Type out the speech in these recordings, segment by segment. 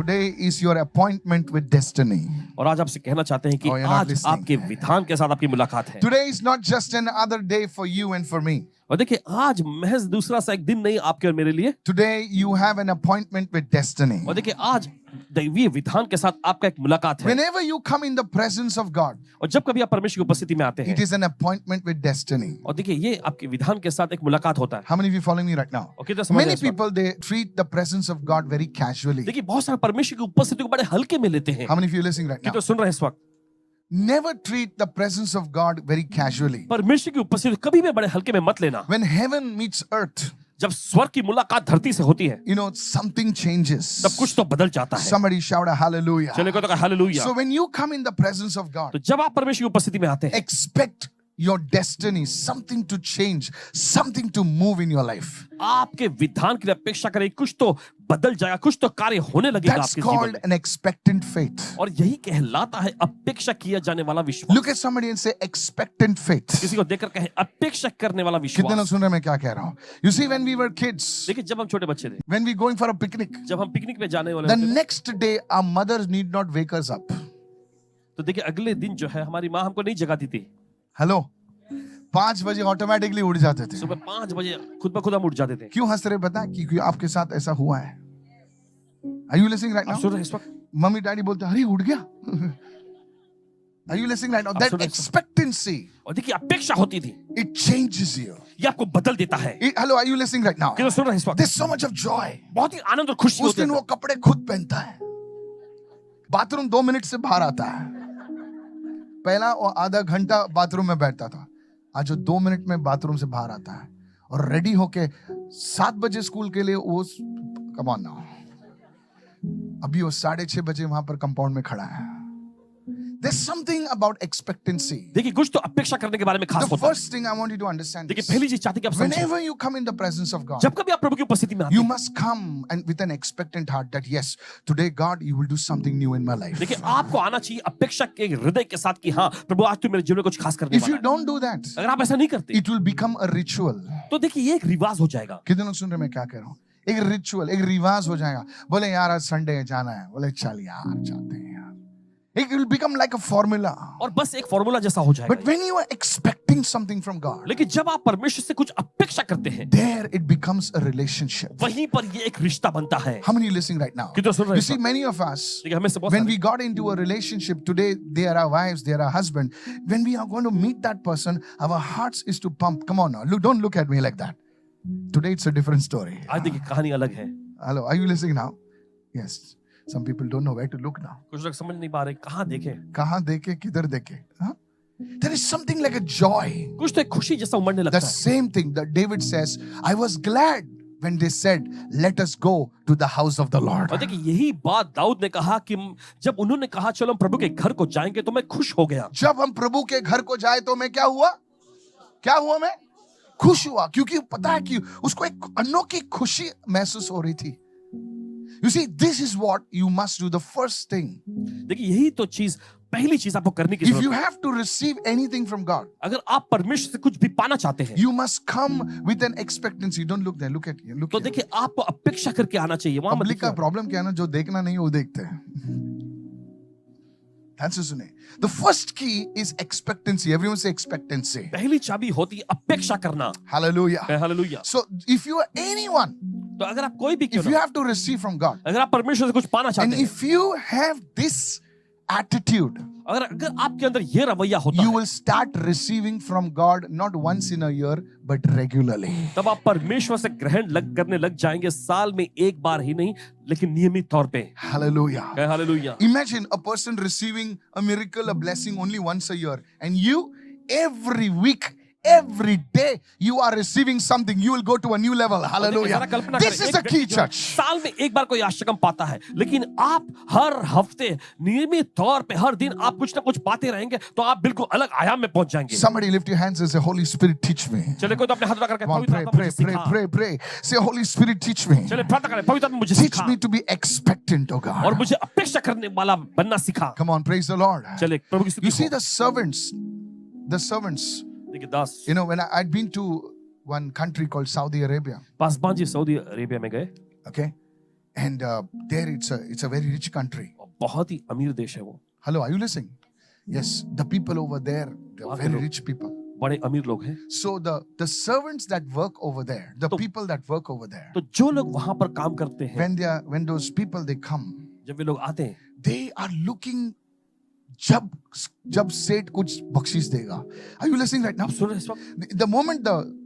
Today is your appointment with destiny. और आज आपसे कहना चाहते हैं कि Oh, you're not आज listening. आपके विधान के साथ आपकी मुलाकात है। Today is not just another day for you and for me. और देखिए आज महज दूसरा सा एक दिन नहीं आपके और मेरे लिए। Today you have an appointment with destiny. और देखिए आज दैवीय विधान के साथ आपका एक मुलाकात है। Whenever you come in the presence of God, और जब कभी आप परमेश्वर की उपस्थिति में आते हैं, it is an appointment with destiny. और देखिए ये आपके विधान के साथ एक मुलाकात होता है। How many of you following me right now? और कितने समझ रहे Many हैं इस वक्त? people, they treat the presence of God very casually. देखिए बहुत सारे परमेश्वर की उपस्थिति को बड़े हल्के में लेते हैं। How many of you listening right now? कितने सुन रहे हैं इस वक्त? Never treat the presence of God very casually. परमेश्वर की उपस्थिति कभी भी बड़े हल्के में मत लेना। When heaven meets earth, जब स्वर्ग की मुलाकात धरती से होती है, you know, something changes. तब कुछ तो बदल जाता है। Somebody shout a hallelujah. चलिए कोई तो कहे hallelujah. So when you come in the presence of God, तो जब आप परमेश्वर की उपस्थिति में आते हैं, expect your destiny, something to change, something to move in your life. आपके विधान की अपेक्षा करें, कुछ तो बदल जाएगा, कुछ तो कार्य होने लगेगा That's आपके जीवन called में। an expectant faith. और यही कहलाता है अपेक्षा किया जाने वाला विश्वास। Look at somebody and say expectant faith. किसी को देखकर कहे अपेक्षा करने वाला कितने लोग विश्वास। सुन रहे हैं मैं क्या कह रहा हूं? You see, when we were kids, देखिए जब हम छोटे बच्चे थे, when we going for a picnic, जब हम पिकनिक में जाने वाले the होते थे, next day our mothers need not wake us up. तो देखिए अगले दिन जो है हमारी माँ हमको नहीं जगाती थी। हेलो, 5 बजे ऑटोमेटिकली उठ जाते थे। सुबह 5 बजे खुद ब खुद हम उठ जाते थे। क्यों हंस रहे बता? क्योंकि आपके साथ ऐसा हुआ है। Are you listening right आप now? सुन रहे हैं इस वक्त? मम्मी डैडी बोलते अरे उठ गया। Are you listening right now? आप That सुन रहे हैं? expectancy, और देखिए अपेक्षा होती थी, it changes you. ये आपको बदल देता है। Hello, are you listening right now? कितने सुन रहे हैं इस वक्त? There's so much of joy. बहुत ही आनंद और खुशी उस होती है। दिन वो कपड़े खुद पहनता है, बाथरूम 2 मिनट से बाहर आता है। पहला वो आधा घंटा बाथरूम में बैठता था, आज वो 2 मिनट में बाथरूम से बाहर आता है और रेडी होके 7 बजे स्कूल के लिए वो कम ऑन नाउ, अभी वो 6:30 बजे वहां पर कंपाउंड में खड़ा है। There's something about expectancy. देखिए कुछ तो अपेक्षा करने के बारे में खास The होता है। first thing I want you to understand देखिए is, पहली चीज चाहती कि आप समझें, whenever you come in the presence of God, जब कभी आप प्रभु की उपस्थिति में आते you हैं, must come and with an expectant heart that yes, today God, you will do something new in my life. देखिए आपको आना चाहिए अपेक्षा के हृदय के साथ कि हाँ प्रभु आज तू मेरे जीवन में कुछ खास करने If you वाला है। don't do that, अगर आप ऐसा नहीं करते it will become a ritual. तो देखिए ये एक रिवाज हो जाएगा। कितने लोग सुन रहे हैं मैं क्या कह रहा हूँ? एक रिचुअल, एक रिवाज हो जाएगा। बोले यार आज संडे है, जाना है, बोले चल यार जाते हैं यार। It will become like a formula. और बस एक फॉर्मूला जैसा हो But जाएगा। when you are expecting something from God, लेकिन जब आप परमेश्वर से कुछ अपेक्षा करते हैं, there it becomes a relationship. वहीं पर ये एक रिश्ता बनता है। How many are listening right now? कितने सुन रहे You हैं see, इस वक्त? many of us, देखिए हमें से बहुत when सारे- we got into a relationship, today they are our wives, they are our husband. When we are going to meet that person, our hearts is to pump. Come on now, look, don't look at me like that. Today it's a different story. आज देखिए कहानी अलग है। Hello, are you listening now? Yes. Some people don't know where to look now. कुछ लोग समझ नहीं पा रहे कहाँ देखें। कहाँ देखे, किधर देखे? Huh? There is something like a joy. कुछ तो एक खुशी जैसा उमड़ने लगता The है। same thing that David says, I was glad when they said, let us go to the house of the Lord. और देखिए यही बात दाऊद ने कहा कि जब उन्होंने कहा चलो हम प्रभु के घर को जाएंगे तो मैं खुश हो गया। जब हम प्रभु के घर को जाए तो मैं क्या हुआ? क्या हुआ मैं? खुश हुआ, क्योंकि पता है कि उसको एक अनोखी खुशी महसूस हो रही थी। You see, this is what you must do. The first thing, देखिए यही तो चीज पहली चीज आपको करने की if जरूरत you है। have to receive anything from God, अगर आप परमेश्वर से कुछ भी पाना चाहते हैं you must come with an expectancy. Don't look there, look at here, look तो here. देखिए आपको अपेक्षा करके आना चाहिए। वहां मत पब्लिक का देखिए। प्रॉब्लम क्या है ना, जो देखना नहीं है वो देखते हैं। ध्यान से सुने। The first key is expectancy. Everyone say expectancy. पहली चाबी होती है अपेक्षा करना। Hallelujah. Hallelujah. So if you are anyone, तो अगर आप कोई भी क्यों if ना you हो, have to receive from God, अगर आप परमेश्वर से कुछ पाना and चाहते हैं, if you have this attitude, अगर आपके अंदर ये रवैया होता you है, will start receiving from God not once in a year but regularly. तब आप परमेश्वर से ग्रहण करने लग जाएंगे, साल में एक बार ही नहीं लेकिन नियमित तौर पे। Hallelujah. Hallelujah. Imagine a person receiving a miracle, a blessing only once a year, and you every week, every day you are receiving something. You will go to a new level. Hallelujah. जरा कल्पना This करें, is एक the key, व्यक्ति जो है, church. साल में एक बार कोई आश्चर्य पाता है, लेकिन आप हर हफ्ते नियमित तौर पे हर दिन आप कुछ ना कुछ पाते रहेंगे तो आप बिल्कुल अलग आयाम में पहुंच जाएंगे। Somebody lift your hands and say, Holy Spirit, teach me. चले कोई तो अपने हाथ उठाकर Come on, pray, पवित्र आत्मा pray, मुझे pray, सिखा। pray, pray. Say, Holy Spirit, teach me. चले प्रार्थना करें, पवित्र आत्मा मुझे Teach सिखा me to be expectant, oh और God. मुझे अपेक्षा करने वाला बनना सिखा। Come on, praise the Lord. चले प्रभु की You स्तुति see हो। the servants, देखिए दास you know, when I'd been to one country called Saudi Arabia, Paswan ji Saudi Arabia में गए, okay? And there it's a very rich country. बहुत ही अमीर देश है वो, Hello, are you listening? Yes, the people over there, they're वहाँ के very लोग rich people. बड़े अमीर लोग हैं. So the servants that work over there, the तो- people that work over there, तो जो लोग वहां पर काम करते हैं, when those people they come, जब वे लोग आते हैं, they are looking जब सेठ कुछ बख्शीश देगा. Are you listening right now? आप सुन रहे हैं इस वक्त? The moment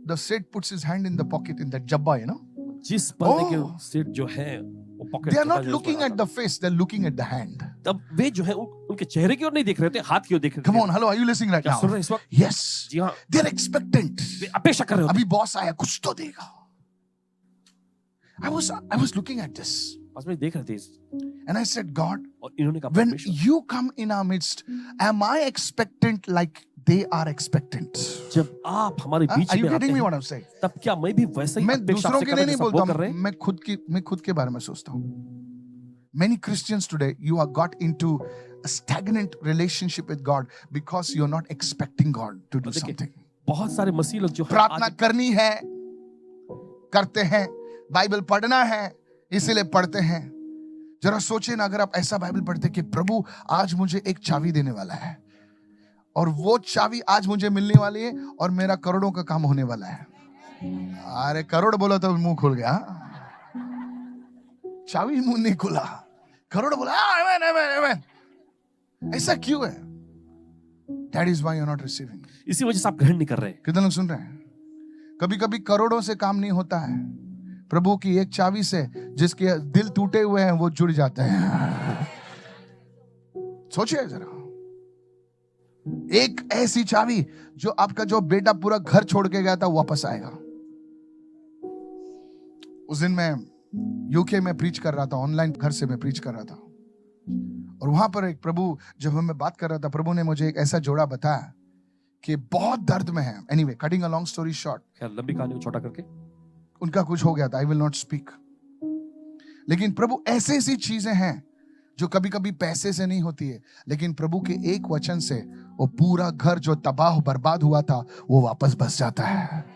the सेठ puts his hand in the pocket in that jabba, you know, जिस पर Oh. देखिए सेठ जो है वो pocket they are not looking at the face, they're looking at the hand. तब वे जो है उनके चेहरे की ओर नहीं देख रहे थे, हाथ की ओर देख रहे थे. Come on, hello, are you listening right क्या सुन रहे now? हैं इस वक्त? Yes, जी हाँ, they're expectant. वे अपेक्षा कर रहे होते. अभी बॉस आया, कुछ तो देगा. I was looking at this पास में देख रहे थे इस- and I said, God, और इन्होंने कहा when परमेश्वर, you come in our midst, am I expectant like they are expectant? जब आप हमारे Huh? बीच Are you में आते getting me हैं, what I'm saying? तब क्या मैं भी वैसा ही मैं अपेक्षा दूसरों आपसे के कर लिए रहा नहीं हूं जैसा वो बोलता कर रहे हूं, हैं? मैं खुद के बारे में सोचता हूं. Many Christians today, you are got into a stagnant relationship with God because you're not expecting God to do देखिए, something. बहुत सारे मसीह लोग जो हैं प्रार्थना आज करनी है, करते हैं, बाइबल पढ़ना है, इसीलिए पढ़ते हैं. जरा सोचिए ना, अगर आप ऐसा बाइबल पढ़ते कि प्रभु आज मुझे एक चाबी देने वाला है और वो चाबी आज मुझे मिलने वाली है और मेरा करोड़ों का काम होने वाला है. अरे करोड़ बोला तो मुंह खुल गया, चाबी मुंह नहीं खुला. करोड़ बोला आमेन आमेन आमेन. ऐसा क्यों है? That is why you're not receiving. इसी वजह से आप ग्रहण नहीं कर रहे. कितने लोग सुन रहे हैं? कभी कभी करोड़ों से काम नहीं होता है, प्रभु की एक चाबी से जिसके दिल टूटे हुए हैं वो जुड़ जाते हैं. सोचिए जरा, एक ऐसी चाबी जो आपका जो बेटा पूरा घर छोड़ के गया था वापस आएगा. उस दिन मैं यूके में प्रीच कर रहा था, ऑनलाइन घर से मैं प्रीच कर रहा था और वहां पर एक प्रभु, जब मैं बात कर रहा था, प्रभु ने मुझे एक ऐसा जोड़ा बताया कि बहुत दर्द में है. Anyway, cutting a long story short, खैर लंबी कहानी को छोटा करके, उनका कुछ हो गया था. I will not speak. लेकिन प्रभु ऐसी ऐसी चीजें हैं जो कभी कभी पैसे से नहीं होती है, लेकिन प्रभु के एक वचन से वो पूरा घर जो तबाह बर्बाद हुआ था वो वापस बस जाता है.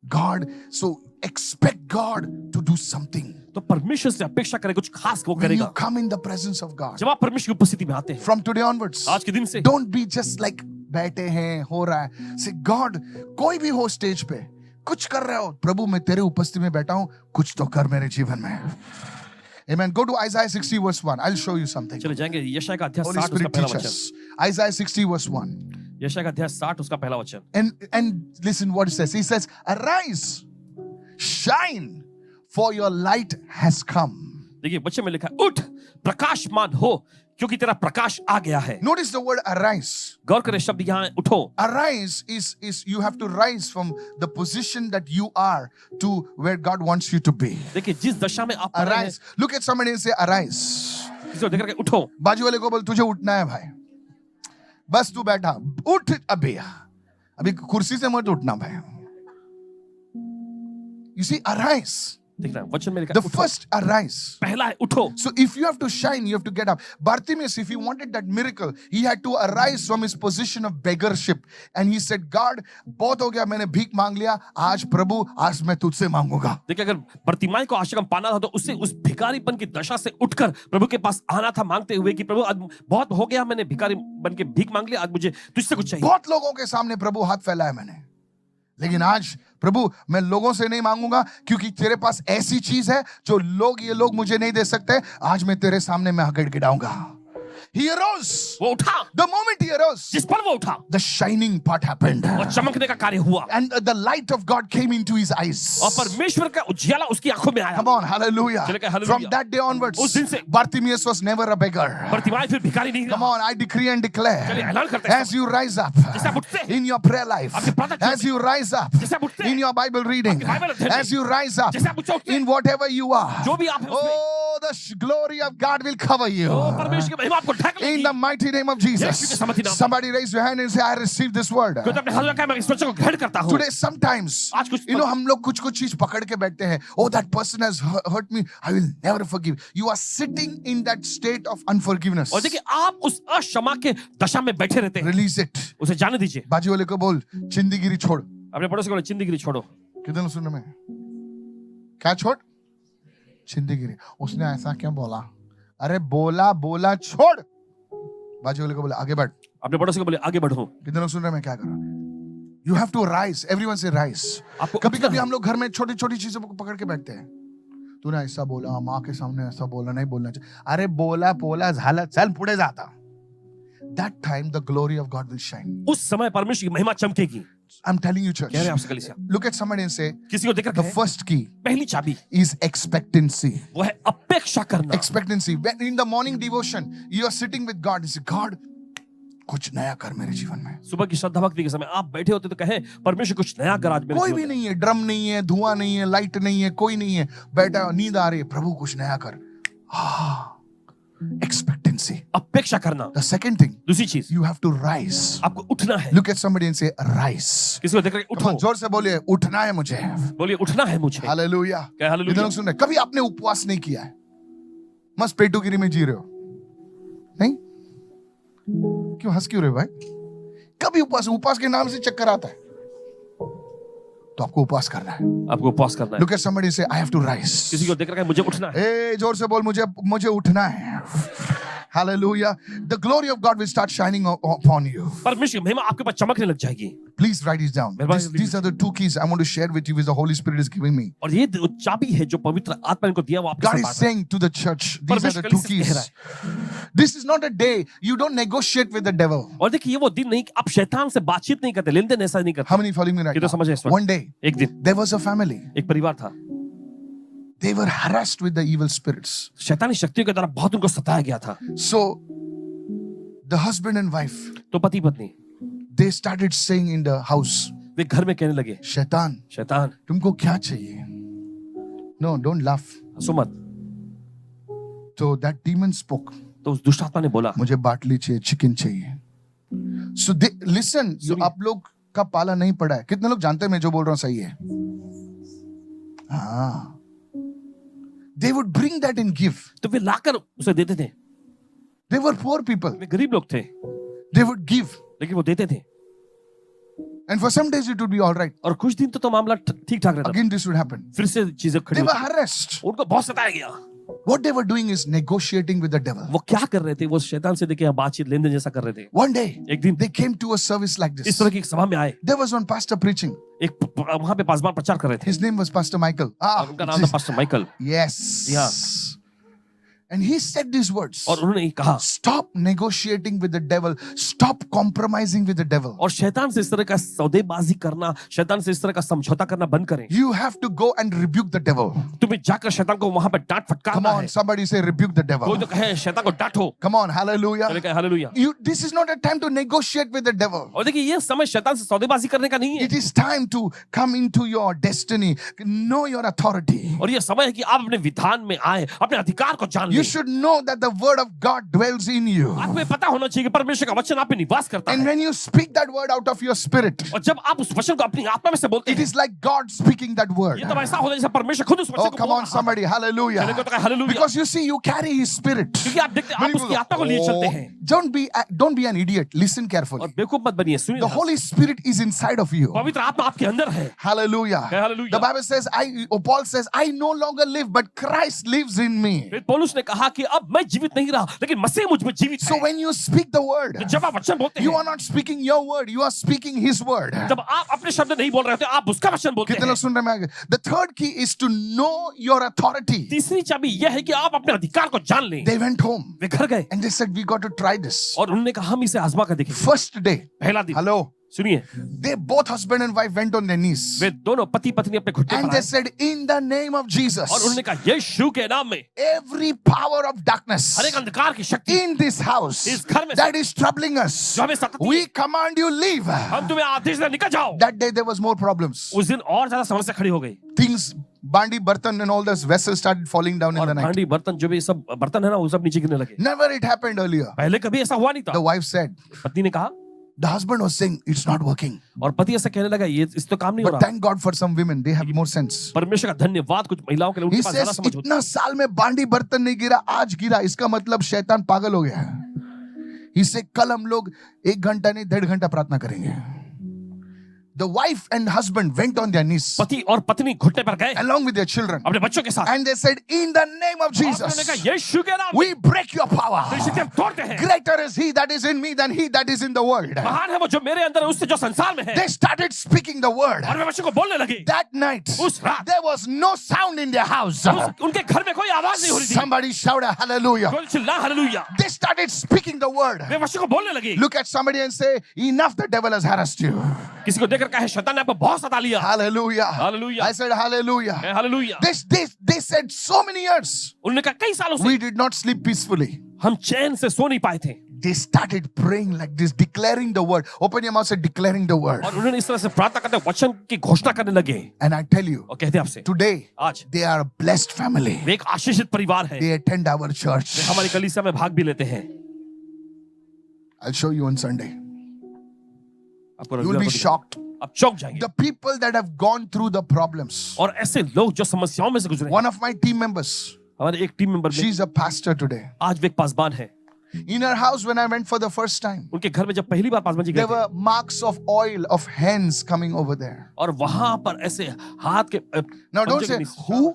God, so expect God to do something. तो परमेश्वर से अपेक्षा करें कुछ खास वो When you करेगा. come in the presence of God, जब आप परमेश्वर की उपस्थिति में आते हैं, from today onwards, आज के दिन से don't be just like बैठे हैं, हो रहा है. Say, God, कोई भी हो स्टेज पे, कुछ कर रहे हो, प्रभु मैं तेरे उपस्थिति में बैठा हूं, कुछ तो कर मेरे जीवन में. Amen. Go to Isaiah 60 verse 1. I'll show you something. चले जाएंगे यशाया का अध्याय Holy 60 उसका Spirit पहला teach वचन. us. Isaiah 60 verse 1. यशाया का अध्याय 60 उसका पहला वचन. And listen what it says. He says, arise, shine, for your light has come. देखिए वचन में लिखा है, उठ प्रकाशमान हो क्योंकि तेरा प्रकाश आ गया है. Notice the word arise. गौर करें शब्द यहाँ है, उठो. Arise is you have to rise from the position that you are to where God wants you to be. देखिए जिस दशा में आप पड़े हैं, Arise. Look at somebody and say arise. किसी को देख करके उठो. बाजू वाले को बोल तुझे उठना है भाई. बस तू बैठा, उठ अभी कुर्सी से मत उठना भाई. You see, arise. देख रहे हैं वचन में लिखा The है, उठो. first arise. पहला है उठो. So if you have to shine, you have to get up. Bartimaeus, if he wanted that miracle, he had to arise from his position of beggarship. And he said, God, बहुत हो गया, मैंने भीख मांग लिया, आज प्रभु, आज मैं तुझसे मांगूंगा. देखिए अगर बर्तिमाई को आश्रम पाना था तो उसे उस भिखारीपन की दशा से उठकर प्रभु के पास आना था, मांगते हुए कि प्रभु आज बहुत हो गया, मैंने भिखारी बन के भीख मांग लिया, आज मुझे तुझसे कुछ चाहिए. बहुत लोगों के सामने प्रभु हाथ फैलाया मैंने, लेकिन आज प्रभु मैं लोगों से नहीं मांगूंगा क्योंकि तेरे पास ऐसी चीज है जो ये लोग मुझे नहीं दे सकते. आज मैं तेरे सामने मैं गिड़गिड़ाऊंगा. He arose. वो उठा. The moment he arose, जिस पर वो उठा, the shining part happened. और चमकने का कार्य हुआ. And the light of God came into his eyes. और परमेश्वर का उजियाला उसकी आंखों में आया. Come on, hallelujah. चले कहे hallelujah. From that day onwards, उस दिन से Bartimaeus was never a beggar. Bartimaeus फिर भिखारी नहीं Come रहा. on, I decree and चलिए declare, ऐलान करते हैं, as you rise up जैसे आप उठते हैं, in your prayer life, आपके प्रार्थना as you rise up जैसे आप उठते हैं, in your Bible reading, आपके बाइबल अध्ययन में, as you rise up जैसे आप उठते हैं, in whatever you are, जो भी आप हैं उसमें, oh, the glory of God will cover you. तो परमेश्वर की महिमा आपको ढक In लेगी. the mighty name of यीशु के Jesus. समर्थी नाम में. Somebody raise your hand and say, I receive this word. कोई तो अपने हाथ रखा है, मैं इस वचन को ग्रहण करता हूँ. Today, sometimes, आज कुछ you know, हम लोग कुछ कुछ चीज पकड़ के बैठते हैं. Oh, that person has hurt me. I will never forgive. You are sitting in that state of unforgiveness. और देखिए आप उस अक्षमा के दशा में बैठे रहते हैं. Release it. उसे जाने दीजिए. बाजू वाले को बोल, चिंदीगिरी छोड़. अपने पड़ोसी को बोलो, चिंदीगिरी छोड़ो. कितने लोग सुनने में? क्या छोड़? चिंदी गिरी, उसने ऐसा क्यों बोला? अरे बोला बोला छोड़, बाजू वाले को बोला आगे बढ़। अपने पड़ोसी को बोले आगे बढ़ो। कितने लोग सुन रहे हैं मैं क्या कर रहा हूं? You have to rise, everyone say rise. आपको कभी उठना कभी है। हम लोग घर में छोटी छोटी चीजों को पकड़ के बैठते हैं। तूने ऐसा बोला, माँ के सामने ऐसा बोला, नहीं बोलना चाहिए। अरे बोला बोला झाला, चल पुढे जाता। That time the glory of God will shine. उस समय परमेश्वर की महिमा चमकेगी। I'm telling you, church. कह रहे हैं आपसे कलीसिया। Look at somebody and say, किसी को देखकर the कहें, first key पहली चाबी is expectancy. वो है अपेक्षा करना। Expectancy. When in the morning devotion, you are sitting with God. You say, God, कुछ नया कर मेरे जीवन में। सुबह की श्रद्धा भक्ति के समय आप बैठे होते तो कहें, परमेश्वर कुछ नया कर आज मेरे कोई जीवन भी में। नहीं है, ड्रम नहीं है, धुआं नहीं है, लाइट नहीं है, कोई नहीं है, बैठा है, नींद आ रही है, प्रभु कुछ नया कर। Expectancy. अपेक्षा करना। The second thing, दूसरी चीज, you have to rise. आपको उठना है। Look at somebody and say, rise. किसी को देखकर Come उठो। on, जोर से बोलिए, उठना है मुझे। बोलिए उठना है मुझे। हालेलुया। क्या हालेलुया? कितने लोग सुन रहे हैं? कभी आपने उपवास नहीं किया है? मस्त पेटुगिरी में जी रहे हो? नहीं? क्यों हंस क्यों रहे हो भाई? कभी उपवास के नाम से चक्कर आता है, तो आपको उपवास करना है। आपको उपवास करना है। Look at somebody and say, I have to rise. किसी को देखकर कहें, मुझे उठना है। ए जोर से बोल, मुझे उठना है। Hallelujah. The glory of God will start shining upon you. परमेश्वर की महिमा आपके पास चमकने लग जाएगी। Please write these down. These are the two keys I want to share with you, which the Holy Spirit is giving me. और ये जो चाबी है जो पवित्र आत्मा ने दिया, वो आपके God साथ is बांट रहा है। saying to the church, these are the परमेश्वर two कलीसिया से कह keys. रहा This is not a day you don't negotiate with the devil. और देखिए ये वो दिन नहीं कि आप शैतान से बातचीत नहीं करते, लेन देन ऐसा नहीं करते। How many following me right ये तो now? समझ रहे हैं इस वक्त। One day, एक दिन there was a family. एक परिवार था, They were harassed with the evil spirits. शैतानी शक्तियों के द्वारा बहुत उनको सताया गया था। So, the husband and wife, तो पति पत्नी they started saying in the house, वे घर में कहने लगे, शैतान, शैतान तुमको क्या चाहिए? No, don't laugh. हंसो मत। So that demon spoke. तो उस दुष्ट आत्मा ने बोला, मुझे बाटली चाहिए, चिकन चाहिए। So they listen. जो सुनिए। आप लोग का पाला नहीं पड़ा है, कितने लोग जानते हैं मैं जो बोल रहा हूँ सही है? हाँ। They would bring that and give. तो वे लाकर उसे देते थे। They were poor people. वे गरीब लोग थे, They would give. लेकिन वो देते थे। And for some days it would be all right. और कुछ दिन तो मामला ठीक ठाक रहता था। Again this would happen. फिर से चीजें खड़ी They were होती। harassed. उनको बहुत सताया गया। What they were doing is negotiating with the devil. वो क्या कर रहे थे? वो शैतान से देखिए बातचीत लेन देन जैसा कर रहे थे। One day, एक दिन they came to a service like इस this. तरह की एक सभा में आए। There was one pastor preaching. एक वहां पे पासवान प्रचार कर रहे थे। His name was Pastor Michael. और उनका नाम था pastor Michael. Yes. Yeah. And he said these words. और उन्होंने ये कहा, Stop negotiating with the devil. Stop compromising with the devil. और शैतान से इस तरह का सौदेबाजी करना, शैतान से इस तरह का समझौता करना बंद करें। You have to go and rebuke the devil. तुम्हें जाकर शैतान को वहां पे डांट Come फटकारना on, है। somebody say rebuke the कोई devil. तो कहे शैतान को डांटो। Come on, hallelujah. मैंने कहा hallelujah. This is not a time to negotiate with the devil. और देखिए ये समय शैतान से सौदेबाजी करने का नहीं है। It is time to come into your destiny. Know your authority. और ये समय है कि आप अपने विधान में आए, अपने अधिकार को जान You लें। should know that the word of God dwells in you. आपको ये पता होना चाहिए कि परमेश्वर का वचन आप पे निवास करता And है। when you speak that word out of your spirit, और जब आप उस वचन को अपनी आत्मा में से बोलते it हैं, is like God speaking that word. ये तो ऐसा होता है जैसे परमेश्वर खुद उस Oh, वचन को come बोल on, रहा है। somebody, hallelujah. मैंने कहा hallelujah. Because you see, you carry His Spirit. क्योंकि आप देखते हैं, Many आप उसकी people, आत्मा को लिए चलते oh, हैं। don't be an idiot. Listen carefully. और बेवकूफ मत बनिए, सुनिए The ध्यान Holy Spirit is inside of you. से। पवित्र आत्मा आपके अंदर है। Hallelujah. Hallelujah. The Bible says, Paul says, I no longer live, but Christ lives in me. फिर पौलुस ने कहा कि अब मैं जीवित नहीं रहा, लेकिन मसीह मुझ में जीवित So है। when you speak the word, तो जब आप वचन बोलते you हैं, are not speaking your word, you are speaking His word. जब आप अपने शब्द नहीं बोल रहे होते, आप उसका वचन बोलते कितने हैं। लोग सुन रहे हैं? The third key is to know your authority. तीसरी चाबी यह है कि आप अपने अधिकार को जान लें। They went home वे घर गए and they said, we got to try this. और उन्होंने कहा हम इसे आजमा कर देखेंगे। First day, पहला दिन, hello, सुनिए, they both husband and wife went on their knees वे दोनों पति पत्नी अपने घुटने and पर they आए said, in the name of और Jesus, उन्होंने कहा यीशु के नाम में every power of darkness हर एक अंधकार की शक्ति in this house इस घर में that is troubling us, जो हमें सताती we है, command you leave. हम तुम्हें आदेश दें निकल जाओ। That day there was more problems. उस दिन और ज्यादा समस्या खड़ी हो गई Things, bandi, bartan and all those vessels started falling down in और the night. भांडी बर्तन जो भी सब बर्तन है ना वो सब नीचे गिरने लगे। Never it happened earlier. पहले कभी ऐसा हुआ नहीं The था। wife said, पत्नी ने कहा the husband was saying, it's not working. और पति ऐसा कहने लगा ये इस तो काम नहीं हो But रहा। thank God for some women, they have more sense. परमेश्वर का धन्यवाद कुछ महिलाओं के लिए He उनके पास ज्यादा says, समझ होती इतना साल में बांडी बर्तन नहीं गिरा, आज गिरा, इसका मतलब शैतान पागल हो गया है। He said, कल हम लोग 1 घंटा नहीं 1.5 घंटा प्रार्थना करेंगे। The wife and husband went on their knees पति और पत्नी घुटने पर गए along with their children. अपने बच्चों के साथ, And they said, in the name of और उन्होंने Jesus, कहा यीशु के नाम में we break your power. तेरी शक्ति हम तोड़ते हैं। Greater is he that is in me than he that is in the world. महान है वो जो मेरे अंदर है उससे जो संसार में है। They started speaking the word. और वे बच्चों को बोलने लगे। That night, उस रात there was no sound in their house. उनके घर में कोई आवाज नहीं हो रही थी। Somebody shout a hallelujah. कोई चिल्ला hallelujah. They started speaking the word. वे बच्चों को बोलने लगे। Look at somebody and say, enough, the devil has harassed you. किसी को देखकर कहे शैतान ने आपको बहुत सता लिया। Hallelujah. Hallelujah. I said hallelujah. Hallelujah. They said so many years, उन्होंने कहा कई सालों से we did not sleep peacefully. हम चैन से सो नहीं पाए थे। They started praying like this, declaring the word. Open your mouth, say declaring the word. और उन्होंने इस तरह से प्रार्थना करते वचन की घोषणा करने लगे। And I tell you, और कहते आपसे today, आज they are a blessed family. वे एक आशीषित परिवार है। They attend our church. वे हमारी कलीसिया में भाग भी लेते हैं। I'll show you on Sunday. आपको You will be shocked. आप चौंक जाएंगे। The people that have gone through the problems. और ऐसे लोग जो समस्याओं में से गुजरे, One of my team members, हमारे एक टीम मेंबर में she's a pastor today. आज वे एक पासबान है। In her house, when I went for the first time, उनके घर में जब पहली बार पासबान जी गए there थे, were marks of oil of hands coming over there. और वहां पर ऐसे हाथ के Now don't पंजे के say निशान who.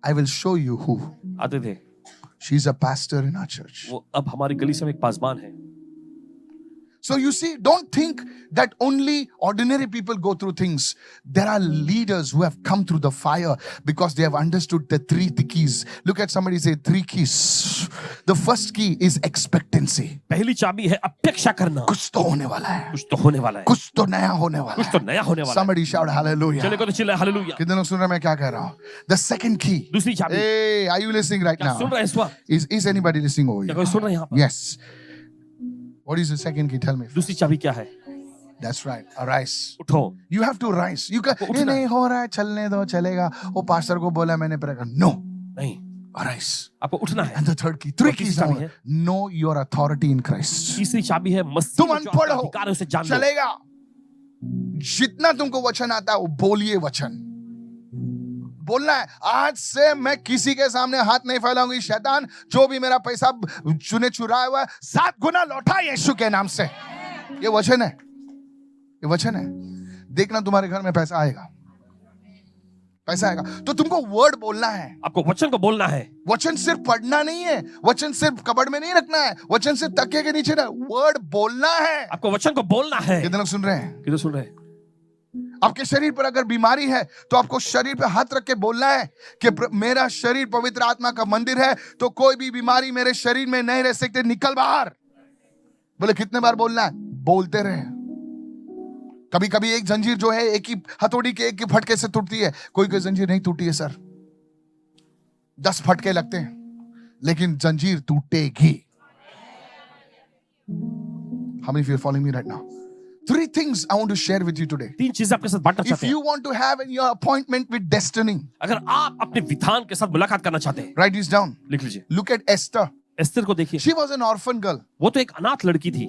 I will show you who. आते थे। She's a pastor in our church. वो अब हमारी कलीसिया में एक पासबान है। So you see, don't think that only ordinary people go through things. There are leaders who have come through the fire because they have understood the three keys. Look at somebody, say three keys. The first key is expectancy. पहली चाबी है अपेक्षा करना। कुछ तो होने वाला है, कुछ तो होने वाला है, कुछ तो नया होने वाला कुछ है. तो नया होने वाला है। Somebody shout hallelujah. चले को तो चिल्लाए हालेलुया। कितने लोग सुन रहे हैं मैं क्या कह रहा हूँ? The second key. दूसरी चाबी, Hey, are you listening right क्या सुन now? रहे हैं इस वक्त? Is anybody listening over क्या here? कोई सुन रहे हैं यहाँ पर? Yes. What is the second key? Tell me. दूसरी चाबी क्या है? That's right. Arise. उठो। You have to rise. You can. उठना ये नहीं हो रहा है, चलने दो, चलेगा. वो पास्टर को बोला मैंने प्रेयर. No. नहीं, Arise. आपको उठना है। And the third key. Three और तीसरी keys चाबी now. है? Know your authority in Christ. तीसरी चाबी है मसीह तुम में जो अनपढ़ आपका हो, अधिकार है उसे जान लो। चलेगा. जितना तुमको वचन आता है वो बोलिए वचन. बोलना है आज से मैं किसी के सामने हाथ नहीं फैलाऊंगी. शैतान जो भी मेरा पैसा चुने चुराया हुआ है 7 गुना लौटा यीशु के नाम से. ये वचन है, ये वचन है. देखना तुम्हारे घर में पैसा आएगा, पैसा आएगा. तो तुमको वर्ड बोलना है. आपको वचन को बोलना है। वचन सिर्फ पढ़ना नहीं है, वचन सिर्फ कबड़ में नहीं रखना है, वचन सिर्फ तकिए के नीचे ना, वर्ड बोलना है. आपको वचन को बोलना है। कितने लोग सुन रहे हैं? किधर सुन रहे हैं? आपके शरीर पर अगर बीमारी है तो आपको शरीर पे हाथ रख के बोलना है कि मेरा शरीर पवित्र आत्मा का मंदिर है, तो कोई भी बीमारी मेरे शरीर में नहीं रह सकते, निकल बाहर. बोले कितने बार बोलना है? बोलते रहे. कभी कभी एक जंजीर जो है एक ही हथौड़ी के एक ही फटके से टूटती है, कोई कोई जंजीर नहीं टूटी है सर, 10 फटके लगते हैं, लेकिन जंजीर टूटेगी. How many of you are following me right now? 3 things I want to share with you today. 3 चीजें आपके साथ बांटना If चाहते हैं। you want to have your appointment with destiny, अगर आप अपने विधान के साथ मुलाकात करना चाहते हैं, write this down. लिख लीजिए। Look at Esther. एस्तर को देखिए, She was an orphan girl. वो तो एक अनाथ लड़की थी।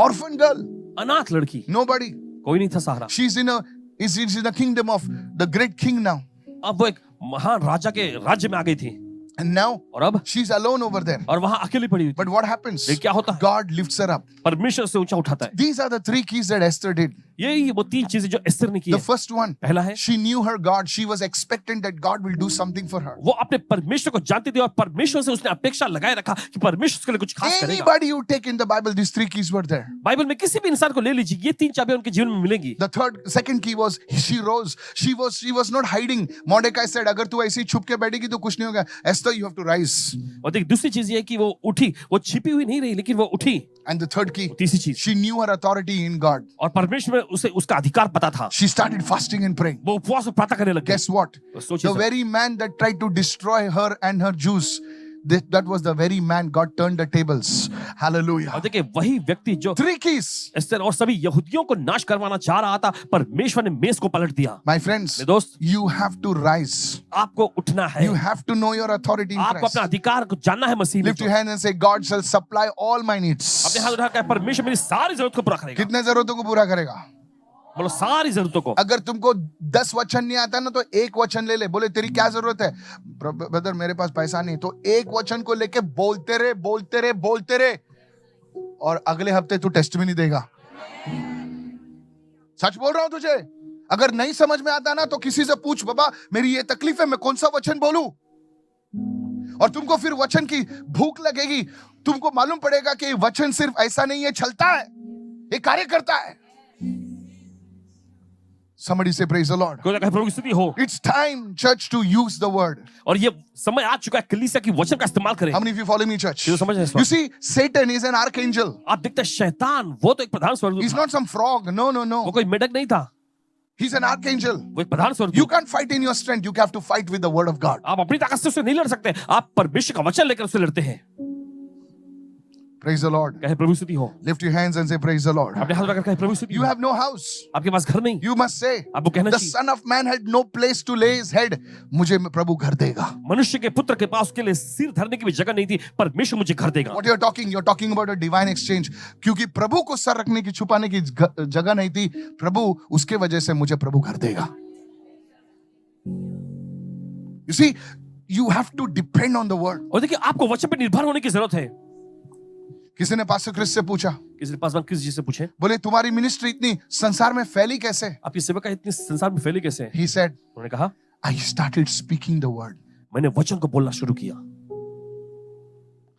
Orphan girl. अनाथ लड़की, Nobody. कोई नहीं था सहारा। She's in the kingdom of the great king now. अब वो एक महान राजा के राज्य में आ गई थी, And now और अब she's alone over there. और वहां अकेली पड़ी हुई थी। But what happens? लेकिन क्या होता है? God lifts her up. परमेश्वर से ऊंचा उठाता है। These are the 3 keys that Esther did. यही वो 3 चीजें जो एस्तर ने की The है। first one, पहला है, she knew her God. She was expectant that God will do something for her. वो अपने परमेश्वर को जानती थी और परमेश्वर से उसने अपेक्षा लगाए रखा कि परमेश्वर उसके लिए कुछ खास करेगा। Anybody you take in the Bible, these 3 keys were there. Bible में किसी भी इंसान को ले लीजिए, ये 3 चाबियां उनके जीवन में मिलेंगी। The second key was she rose. She was not hiding. Mordecai said, अगर तू ऐसे ही छुप के बैठेगी तो कुछ नहीं होगा. Esther, you have to rise. और देख दूसरी चीज ये है कि वो उठी, वो छिपी हुई नहीं रही, लेकिन वो उठी। And the third key, तीसरी चीज, she knew her authority in God. और परमेश्वर में उसे उसका अधिकार पता था। She started fasting and praying. वो उपवास और प्रार्थना करने लग गई। Guess what? सोचिए The sir, very man that tried to destroy her and her Jews, that was the very man God turned the tables. Hallelujah. और देखिए वही व्यक्ति जो 3 keys. एस्तर और सभी यहूदियों को नाश करवाना चाह रहा था, परमेश्वर ने मेज को पलट दिया। My friends, मेरे दोस्त, you have to rise. आपको उठना है। You have to know your authority in आपको Christ. अपना अधिकार को जानना है मसीह में। Lift your hand and say, God shall supply all my needs. अपने हाथ उठाकर परमेश्वर मेरी सारी जरूरत को पूरा करेगा। कितने जरूरतों को पूरा करेगा? बोलो सारी जरूरतों को। अगर तुमको 10 वचन नहीं आता ना तो एक वचन ले ले. बोले तेरी क्या जरूरत है? ब्रदर मेरे पास पैसा नहीं, तो एक वचन को लेके बोलते रहे, बोलते रहे, बोलते रहे, और अगले हफ्ते तू टेस्टिमनी देगा. सच बोल रहा हूं तुझे. अगर नहीं समझ में आता ना तो किसी से पूछ, बाबा मेरी ये तकलीफ है, मैं कौन सा वचन बोलूं? और तुमको फिर वचन की भूख लगेगी, तुमको मालूम पड़ेगा कि वचन सिर्फ ऐसा नहीं है, चलता है, ये कार्य करता है। Somebody say praise the Lord. कोई कहे प्रभु की स्तुति हो। It's time, church, to use the word. और ये समय आ चुका है कलीसिया की वचन का इस्तेमाल करें। How many of you follow me, church? ये तो समझ रहे हैं इस You बात? see, Satan is an archangel. आप देखते हैं शैतान वो तो एक प्रधान स्वर्गदूत He's था। not some frog. No, no, वो no. कोई मेढक नहीं था, He's an archangel. वो एक प्रधान You स्वर्गदूत। can't fight in your strength. You have to fight with the word of God. आप अपनी ताकत से उससे नहीं लड़ सकते, आप परमेश्वर का वचन लेकर उससे लड़ते हैं। Praise the Lord. कहे प्रभु की स्तुति हो। Lift your hands and say praise the Lord. अपने हाथ उठाकर कहे प्रभु की स्तुति You हो। have no house. आपके पास घर नहीं, You must say, आपको कहना the चाहिए Son of Man had no place to lay his head. मुझे प्रभु घर देगा. मनुष्य के पुत्र के पास उसके लिए सिर धरने की भी जगह नहीं थी, परमेश्वर मुझे घर देगा। What you're talking about a divine exchange. क्योंकि प्रभु को सर रखने की, छुपाने की जगह नहीं थी, प्रभु उसके वजह से मुझे प्रभु घर देगा. You see, you have to depend on the word. और देखिए आपको वचन पर निर्भर होने की जरूरत है। किसी ने पास्टर क्रिस से पूछा, किसी ने पासवान क्रिस जी से पूछे, बोले तुम्हारी मिनिस्ट्री इतनी संसार में फैली कैसे? आपकी सेवा का इतनी संसार में फैली कैसे? He said, उन्होंने कहा I started speaking the word. मैंने वचन को बोलना शुरू किया।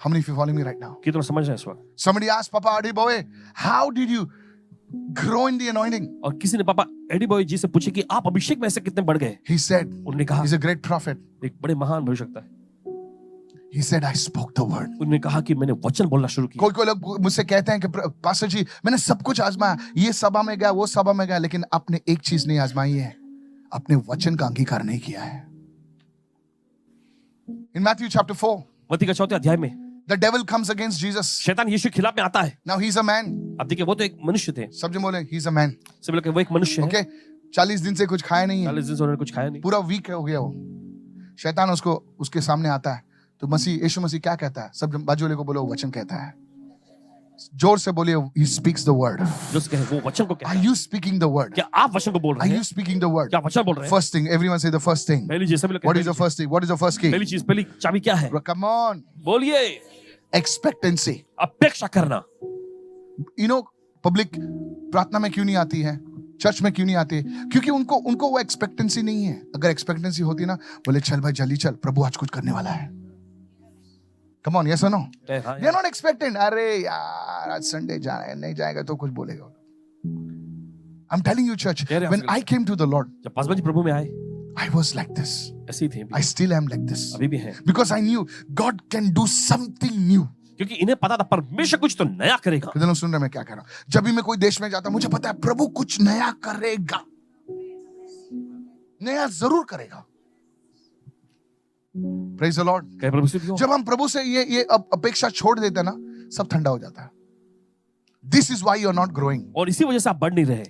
How many of you following me right now? कितना समझ रहे हैं इस वक्त? Somebody asked Papa Adiboye, how did you grow in the anointing? और किसी ने पापा एडी बॉय जी से पूछे कि आप अभिषेक में से कितने बढ़ गए? He said, उन्होंने कहा he's a great prophet. एक बड़े महान भविष्यवक्ता है। He said, I spoke the word. उन्होंने कहा कि मैंने वचन बोलना शुरू किया। कोई कोई लोग मुझसे कहते हैं कि पास्टर जी मैंने सब कुछ आजमाया, ये सभा में गया, वो सभा में गया, लेकिन आपने एक चीज नहीं आजमाई है, अपने वचन का अंगीकार नहीं किया है. In Matthew chapter 4, मत्ती का 4 अध्याय में the devil comes against Jesus. शैतान यीशु के खिलाफ में आता है। Now he's a man. अब देखिए वो तो एक मनुष्य थे, सब जन बोले he's a man. सब लोग वो एक मनुष्य है। Okay? 40 दिन से कुछ खाया नहीं है, 40 दिन से उन्होंने कुछ खाया नहीं। पूरा वीक हो गया वो. शैतान उसको उसके सामने आता है, तो मसीह, यीशु मसीह क्या कहता है? सब बाजू वाले को बोलो वचन कहता है. जोर से बोलिए, he speaks the word. जो उसके वो वचन को कहता Are है। you speaking the word? क्या आप वचन को बोल Are रहे you हैं? speaking the word? क्या वचन बोल रहे हैं? First thing, everyone say the first thing. पहली चीज सभी लोग What कहते is the हैं, first thing? What is the first key? पहली चीज, पहली चाबी क्या है? Come on. बोलिए। Expectancy. अपेक्षा करना। You know, public प्रार्थना में क्यों नहीं आती है? चर्च में क्यों नहीं आती है? क्योंकि उनको वो एक्सपेक्टेंसी नहीं है. अगर एक्सपेक्टेंसी होती ना, बोले चल भाई जल्दी चल, प्रभु आज कुछ करने वाला है. Come on, yes or no? They are not expecting. अरे यार आज संडे जाना है, नहीं जाएगा तो कुछ बोलेगा. I'm telling you, church, when I came to the Lord, जब पासवान जी प्रभु में आए, I was like this. ऐसे ही थे। I still am like this. अभी भी हैं। Because I knew God can do something new. क्योंकि इन्हें पता था परमेश्वर कुछ तो नया करेगा। कितने लोग सुन रहे हैं मैं क्या कह रहा हूं? जब भी मैं कोई देश में जाता हूं, मुझे पता है प्रभु कुछ नया करेगा, नया जरूर करेगा. Praise the Lord. कहे प्रभु स्तुति हो। जब हम प्रभु से ये अपेक्षा छोड़ देते हैं ना, सब ठंडा हो जाता है. This is why you are not growing. और इसी वजह से आप बढ़ नहीं रहे।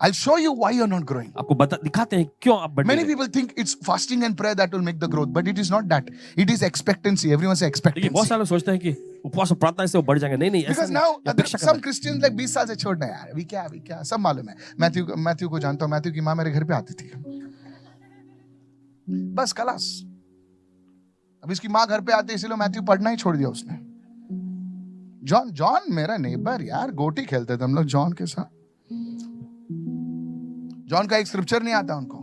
I'll show you why you are not growing. आपको दिखाते हैं क्यों आप बढ़ नहीं Many रहे। people think it's fasting and prayer that will make the growth, but it is not that. It is expectancy. Everyone say देखिए बहुत expectancy. सारे लोग सोचते हैं कि उपवास और प्रार्थना से वो बढ़ जाएंगे। नहीं नहीं, ऐसा Because नहीं। now ये अपेक्षा some करना Christians like 20 साल से छोड़ना यार, अभी क्या सब मालूम है. मैथ्यू को जानता हूँ. मैथ्यू की माँ मेरे घर पे आती थी. बस खलास. अब इसकी माँ घर पे आती, इसीलिए मैथ्यू पढ़ना ही छोड़ दिया उसने. जॉन मेरा नेबर यार, गोटी खेलते थे हम लोग जॉन के साथ. जॉन का एक स्क्रिप्चर नहीं आता उनको.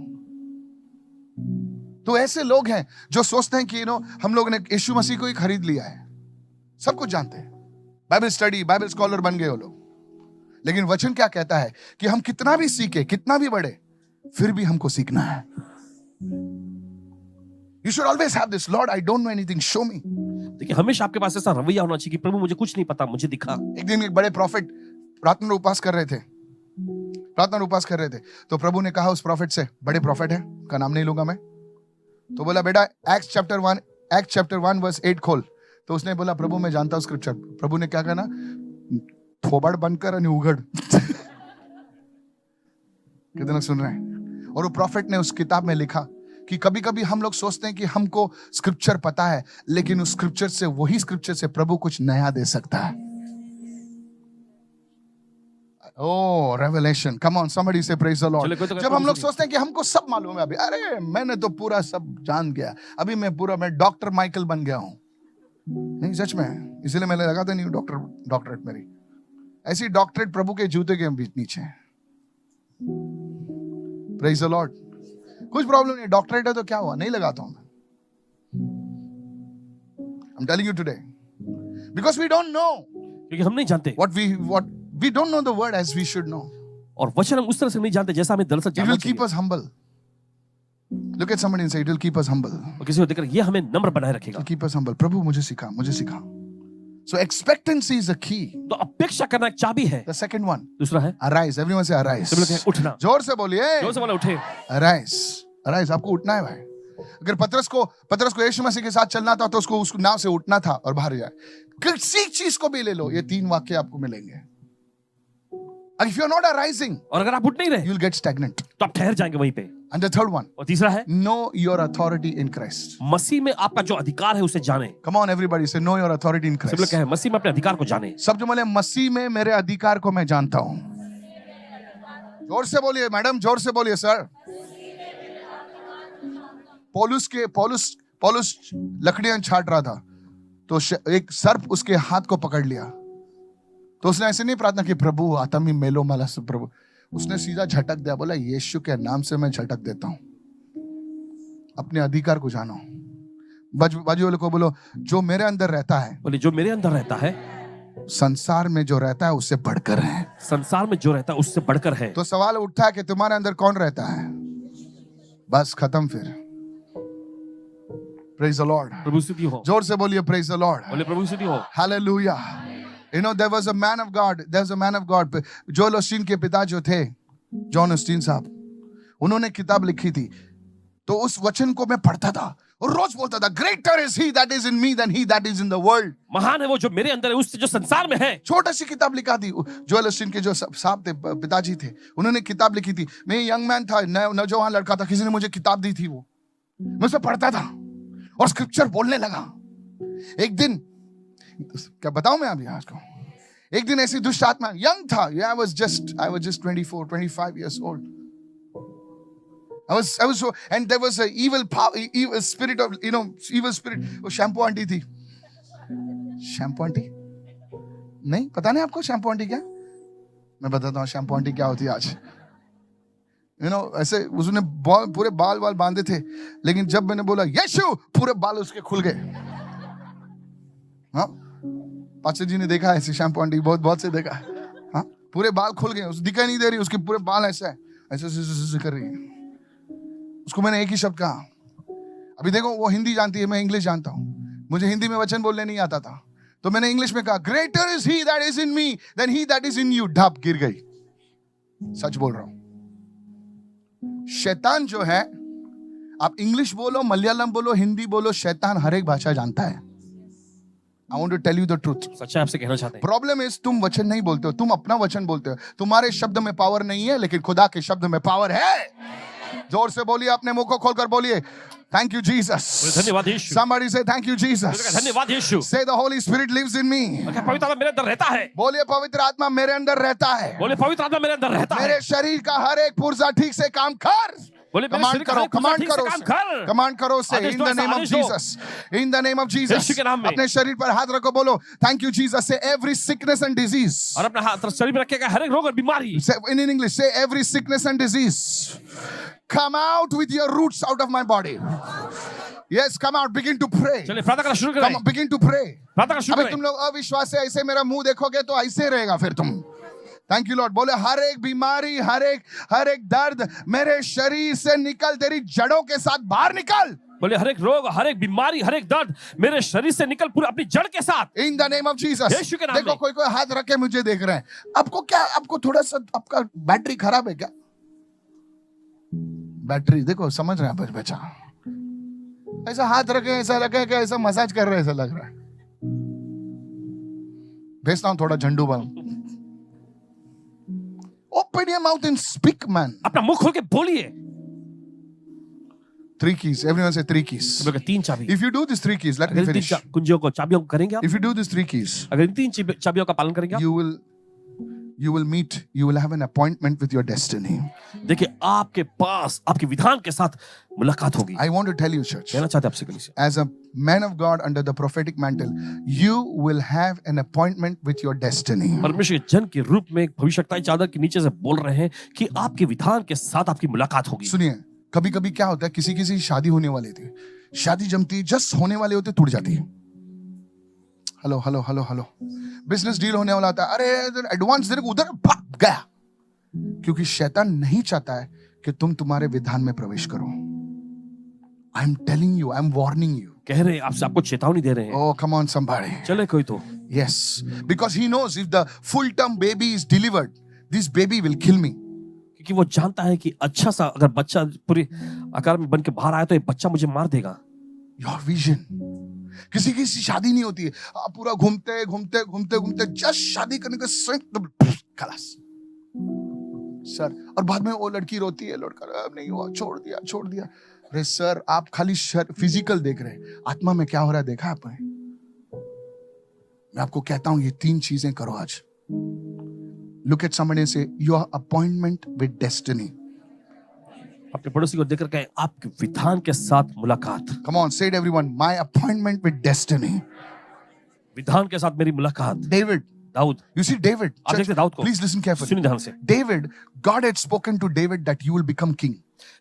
तो ऐसे लोग हैं जो सोचते हैं कि हम लोग ने यीशु मसीह को ही खरीद लिया है. सब कुछ जानते हैं, बाइबल स्टडी, बाइबल स्कॉलर बन गए वो लोग. लेकिन वचन क्या कहता है कि हम कितना भी सीखे, कितना भी बढ़े, फिर भी हमको सीखना है. You should always have this. Lord, I don't know anything. Show me. देखिए हमेशा आपके पास ऐसा रवैया होना चाहिए कि प्रभु मुझे कुछ नहीं पता, मुझे दिखा। एक दिन एक बड़े प्रॉफिट प्रार्थना में उपवास कर रहे थे. तो प्रभु ने कहा उस प्रॉफिट से, बड़े प्रॉफिट है, का नाम नहीं लूंगा मैं, तो बोला बेटा एक्ट चैप्टर 1 वर्स 8 खोल. तो उसने बोला प्रभु मैं जानता हूं स्क्रिप्चर. प्रभु ने क्या कहा ना, थोबड़ बंद कर और उघड़. कितने लोग सुन रहे हैं? और वो प्रॉफिट ने उस किताब में लिखा कि कभी कभी हम लोग सोचते हैं कि हमको स्क्रिप्चर पता है, लेकिन उस स्क्रिप्चर से, वही स्क्रिप्चर से प्रभु कुछ नया दे सकता है. Oh, revelation. Come on, somebody say praise the Lord. जब हम लोग सोचते हैं कि हमको सब मालूम है, अभी अरे मैंने तो पूरा सब जान गया, अभी मैं डॉक्टर माइकल बन गया हूं. नहीं सच में, इसलिए मैंने लगाता नहीं डॉक्टरेट मेरी. ऐसी डॉक्टरेट प्रभु के जूते के नीचे है. Praise the Lord. कुछ प्रॉब्लम नहीं, डॉक्टरेट है तो क्या हुआ, नहीं लगाता हूं मैं। I'm telling you today because we don't know क्योंकि हम नहीं जानते what we don't know the word as we should know. और वचन हम उस तरह से नहीं जानते जैसा हमें दरअसल It जानना will keep चाहिए। us humble. Look at somebody and say, it will keep us humble. और किसी को देखकर ये हमें नम्र बनाए It रखेगा। will keep us humble. प्रभु मुझे सिखा, मुझे सिखा। So expectancy is the key. तो अपेक्षा करना एक चाबी है। The second one, दूसरा है arise. Everyone say arise. सब लोग कहें उठना। जोर से बोलिए, जोर से बोला उठे। arise. Arise. आपको उठना है भाई। अगर पतरस को यीशु मसीह के साथ चलना था तो उसको नाव से उठना था और बाहर जाए। किसी चीज को भी ले लो, ये 3 वाक्य आपको मिलेंगे। And if you're not arising, और अगर आप उठ नहीं रहे you'll get stagnant. तो आप ठहर जाएंगे वहीं पे। And the third one, और तीसरा है know your authority in Christ. मसीह में आपका जो अधिकार है उसे जाने। Come on everybody, say know your authority in सब लोग Christ. कहें मसीह में अपने अधिकार को जाने। सब जो बोले मसीह में मेरे अधिकार को मैं जानता हूं। जोर से बोलिए मैडम, जोर से बोलिए सर। पौलुस लकड़ियां छाट रहा था तो एक सर्प उसके हाथ को पकड़ लिया, तो उसने ऐसे नहीं प्रार्थना की प्रभु आतमी मेलो माला से, प्रभु उसने सीधा झटक दिया, बोला यीशु के नाम से मैं झटक देता हूं। अपने अधिकार को जानो। बाजू वाले को बोलो जो मेरे अंदर रहता है, बोले जो मेरे अंदर रहता है संसार में जो रहता है उससे बढ़कर है। संसार में जो रहता है उससे बढ़कर है। तो सवाल उठता है कि तुम्हारे अंदर कौन रहता है? बस खत्म फिर। Praise the Lord. प्रभु स्तुति हो। जोर से बोलिए praise the Lord. बोले प्रभु स्तुति हो। Hallelujah. You know there was a man of God. Joel Osteen के पिता जो थे, जॉन ऑस्टीन साहब, उन्होंने किताब लिखी थी। तो उस वचन को मैं पढ़ता था और रोज बोलता था, Greater is he that is in me than he that is in the world. महान है वो जो मेरे अंदर है उससे जो संसार में है। छोटी सी किताब लिखा थी। जोएल ऑस्टीन के जो साहब थे, पिताजी थे, उन्होंने किताब लिखी थी। मैं यंग मैन था, नौजवान लड़का था, किसी ने मुझे किताब दी थी, वो मैं उसे पढ़ता था और स्क्रिप्चर बोलने लगा। एक दिन क्या बताऊं मैं अभी आज को, एक दिन ऐसी दुष्ट आत्मा, यंग था, I was just 24, 25 years old. I was so, and there was a evil spirit of, evil spirit. वो शैम्पू आंटी थी। शैम्पू आंटी नहीं पता नहीं आपको शैम्पू आंटी क्या? मैं बताता हूँ शैम्पू आंटी क्या होती है आज। ऐसे उसने पूरे बाल बांधे थे, लेकिन जब मैंने बोला यीशु, पूरे बाल उसके खुल गए। हाँ, पास्टर जी ने देखा है ऐसे शैम्पू आंटी, बहुत से देखा है। हाँ, पूरे बाल खुल गए, उसे दिखाई नहीं दे रही, उसके पूरे बाल ऐसे कर रही है। उसको मैंने एक ही शब्द कहा। अभी देखो वो हिंदी जानती है, मैं इंग्लिश जानता हूँ, मुझे हिंदी में वचन बोलने नहीं आता था, तो मैंने इंग्लिश में कहा greater is he that is in me than he that is in you. ढप गिर गई। सच बोल रहा हूं। शैतान जो है, आप इंग्लिश बोलो, मलयालम बोलो, हिंदी बोलो, शैतान हर एक भाषा जानता है। I want to tell you the truth. सच्चाई आपसे कहना चाहते हैं। प्रॉब्लम इज तुम वचन नहीं बोलते हो, तुम अपना वचन बोलते हो। तुम्हारे शब्द में पावर नहीं है, लेकिन खुदा के शब्द में पावर है। जोर से बोलिए, अपने मुंह को खोलकर बोलिए, थैंक यू जीसस। धन्यवाद यीशु। Somebody say thank you Jesus. धन्यवाद यीशु। Say the Holy Spirit lives in me. पवित्र आत्मा मेरे अंदर रहता है। बोलिए पवित्र आत्मा मेरे अंदर रहता है। बोले पवित्र आत्मा मेरे अंदर रहता है। मेरे शरीर का हर एक पुर्जा ठीक से काम कर। बोले कमांड करो से इन the name of Jesus, in the name of Jesus. अपने शरीर पर हाथ रखो, बोलो थैंक यू जीसस। से एवरी सिकनेस एंड डिजीज, और अपना हाथ शरीर में रखेगा हर एक रोग और बीमारी। इन इंग्लिश से every sickness and disease come out with your roots out of my body. Yes, come out, begin to pray. चलिए प्रार्थना करना शुरू करें। Begin to pray. प्रार्थना शुरू अभी करें। तुम लोग अविश्वास से ऐसे मेरा मुंह देखोगे तो ऐसे रहेगा फिर तुम। Thank you Lord. बोले हर एक बीमारी, हर एक दर्द मेरे शरीर से निकल, तेरी जड़ों के साथ बाहर निकल। बोले हर एक रोग, हर एक बीमारी, हर एक दर्द मेरे शरीर से निकल पूरे अपनी जड़ के साथ। In the name of Jesus. यीशु के नाम में। देखो कोई हाथ रख के मुझे देख रहे हैं। आपको थोड़ा सा आपका बैटरी खराब है क्या? बैटरी देखो, समझ रहे हैं बच्चा, ऐसा हाथ रखे, ऐसा लगे कि ऐसा मसाज कर रहे, ऐसा लग रहा है। भेजता हूं थोड़ा Zandu balm. Open your mouth and speak man. अपना मुंह खोल के बोलिए। 3 keys, everyone say 3 keys. 3 चाबी। If you do these 3 keys, let me finish. कुंजियों को, चाबियों को करेंगे आप? If you do these 3 keys, अगर इन 3 चाबियों का पालन करेंगे आप, you will you will have an appointment with your destiny. देखिए आपके पास आपके विधान के साथ मुलाकात होगी। I want to tell you, church, कहना चाहते हैं आपसे कलीसिया, as a man of God under the prophetic mantle, you will have an appointment with your destiny. परमेश्वर के जन के रूप में भविष्यवक्ता की चादर के नीचे से बोल रहे हैं कि आपके विधान के साथ आपकी मुलाकात होगी। सुनिए, कभी कभी क्या होता है, किसी किसी शादी होने वाली थी, शादी जमती है, जस्ट होने वाले होते टूट जाती है। Hello hello hello hello, business deal होने वाला था, अरे एडवांस देने को उधर भाग गया, क्योंकि शैतान नहीं चाहता है कि तुम तुम्हारे विधान में प्रवेश करो। I am telling you, I am warning you. कह रहे हैं आपसे, आपको चेतावनी दे रहे हैं। Oh, come on, somebody. चले कोई तो। Yes, because he knows if the full-term baby is delivered, this baby will kill me. क्योंकि वो जानता है कि अच्छा सा अगर बच्चा पूरे आकार में बन के बाहर आया तो ये बच्चा मुझे मार देगा। Your vision. किसी की शादी नहीं होती है, आप पूरा घूमते घूमते घूमते घूमते जस्ट शादी करने के खलास सर, और बाद में वो लड़की रोती है, लड़का नहीं हुआ, छोड़ दिया। अरे सर, आप खाली फिजिकल देख रहे हैं, आत्मा में क्या हो रहा है देखा आपने? मैं आपको कहता हूं ये 3 चीजें करो आज। Look at somebody and say, your appointment with destiny. अपने पड़ोसी को देखकर कहें, आपके विधान के साथ मुलाकात। Come on, say it everyone. My appointment with destiny. विधान के साथ मेरी मुलाकात। David. Dawood. You see David. आप देखते दाऊद को। Please listen carefully. सुनिए ध्यान से। David, God had spoken to David that you will become king.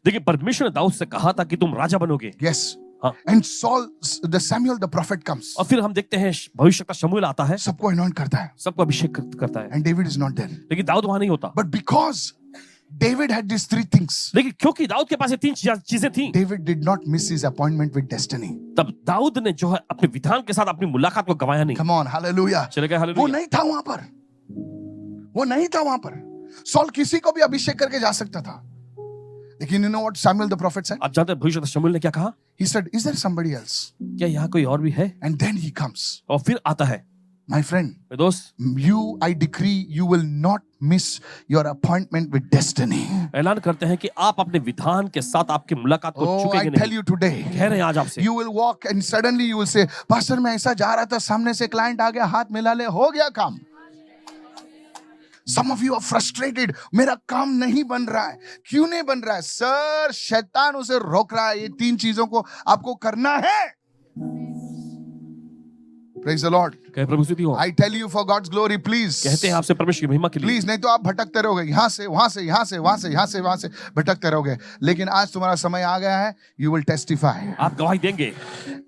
देखिए परमेश्वर ने दाऊद से कहा था कि तुम राजा बनोगे। Yes. हाँ। And Samuel the prophet comes. और फिर हम देखते हैं भविष्यवक्ता शमूएल आता है, सबको anoint करता है. सबको अभिषेक करता है। And David is not there. लेकिन दाऊद वहां नहीं होता। But because David had these 3 things, लेकिन क्योंकि दाऊद के पास ये 3 चीजें थी, David did not miss his appointment with destiny. तब दाऊद ने जो है अपने विधान के साथ अपनी मुलाकात को गंवाया नहीं। Come on, hallelujah. चले गए वो हालेलुया। नहीं था वहां पर, वो नहीं था वहां पर। सॉल किसी को भी अभिषेक करके जा सकता था, लेकिन you know what Samuel the prophet said? आप जानते हैं भविष्यवक्ता शमूएल ने क्या कहा? He said, is there somebody else? क्या यहाँ कोई और भी है? And then he comes. और फिर आता है, My friend, मेरे दोस्त, I decree you will not miss your appointment with destiny. ऐलान करते हैं कि आप अपने विधान के साथ आपकी मुलाकात को Oh, I चुकेंगे tell नहीं। you today, कह रहे हैं आज आपसे, you will walk and suddenly you will say, Pastor, मैं ऐसा जा रहा था, सामने से क्लाइंट आ गया, हाथ मिला ले, हो गया काम। Some of you are frustrated, मेरा काम नहीं बन रहा है। क्यों नहीं बन रहा है? सर, शैतान उसे रोक रहा है। ये 3 चीजों को आपको करना है। Praise the Lord. कहे प्रभु स्तुति हो। I tell you for God's glory, please. कहते हैं आपसे परमेश्वर की महिमा के लिए। प्लीज, नहीं तो आप भटकते रहोगे, यहां से वहां से, यहां से वहां से, यहां से वहां से भटकते रहोगे। लेकिन आज तुम्हारा समय आ गया है, you will testify आप गवाही देंगे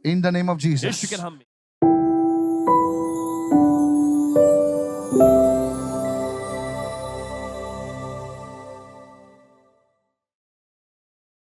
in the name of Jesus. यीशु के नाम में।